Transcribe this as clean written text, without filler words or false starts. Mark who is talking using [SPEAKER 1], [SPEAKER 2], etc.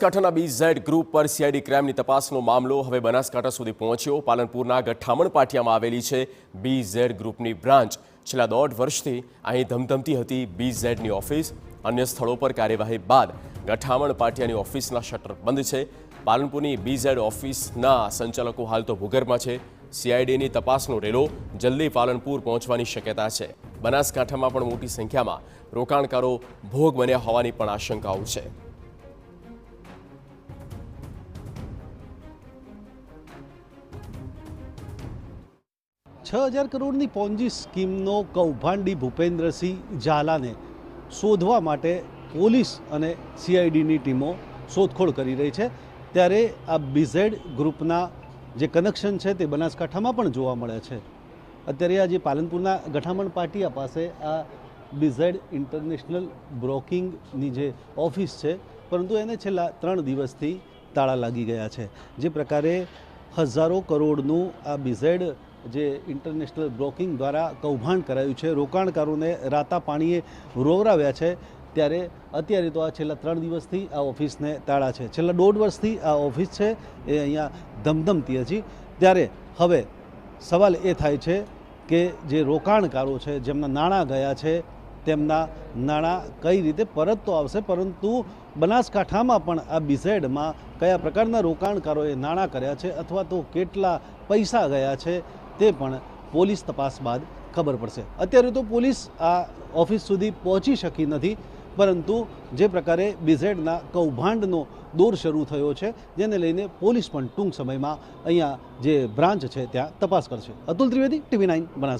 [SPEAKER 1] બનાસકાંઠાના BZ group પર CID ક્રાઇમની તપાસનો મામલો હવે બનાસકાંઠા સુધી પહોંચ્યો। પાલનપુરના ગઠામણ પાટિયામાં આવેલી છે BZ ગ્રુપની બ્રાન્ચ। છેલ્લા 1.5 વર્ષથી અહીં ધમધમતી હતી BZની ઓફિસ। અન્ય સ્થળો પર કાર્યવાહી બાદ ગઠામણ પાટિયાની ઓફિસના શટર બંધ છે। પાલનપુરની BZ ઓફિસના સંચાલકો હાલ તો ભૂગર્ભમાં છે। CIDની તપાસનો રેલો જલ્દી પાલનપુર પહોંચવાની શક્યતા છે। બનાસકાંઠામાં પણ મોટી સંખ્યામાં રોકાણકારો ભોગ બન્યા હોવાની પણ આશંકાઓ છે।
[SPEAKER 2] ₹6,000 કરોડની પોન્જી સ્કીમનો કૌભાંડી ભૂપેન્દ્રસિંહ ઝાલાને શોધવા માટે પોલીસ અને CIDની ટીમો શોધખોળ કરી રહી છે। ત્યારે આ BZ ગ્રુપના જે કનેક્શન છે તે બનાસકાંઠામાં પણ જોવા મળે છે। અત્યારે આ જે પાલનપુરના ગઠામણ પાટિયા પાસે આ BZ ઇન્ટરનેશનલ બ્રોકિંગની જે ઓફિસ છે, પરંતુ એને છેલ્લા 3 દિવસથી તાળા લાગી ગયા છે। જે પ્રકારે હજારો કરોડનું આ BZ જે ઇન્ટરનેશનલ બ્રોકિંગ દ્વારા કૌભાંડ કરાયું છે, રોકાણકારોને રાતા પાણીએ રોવરાવ્યા છે, ત્યારે અત્યારે તો આ છેલ્લા 3 દિવસથી આ ઓફિસને તાળા છે। છેલ્લા 1.5 વર્ષથી આ ઓફિસ છે એ અહીંયા ધમધમતી હતી। ત્યારે હવે સવાલ એ થાય છે કે જે રોકાણકારો છે, જેમના નાણાં ગયા છે, તેમના નાણાં કઈ રીતે પરત તો આવશે, પરંતુ બનાસકાંઠામાં પણ આ BZમાં કયા પ્રકારના રોકાણકારોએ નાણાં કર્યા છે અથવા તો કેટલા પૈસા ગયા છે તે પણ પોલીસ તપાસ બાદ ખબર પડશે। અત્યારે તો પોલીસ આ ઓફિસ સુધી પહોંચી શકી નથી, પરંતુ જે પ્રકારે BZના કૌભાંડનો દોર શરૂ થયો છે, જેને લઈને પોલીસ પણ ટૂંક સમયમાં અહીંયા જે બ્રાન્ચ છે ત્યાં તપાસ કરશે। અતુલ ત્રિવેદી, TV9 બનાસકાંઠા।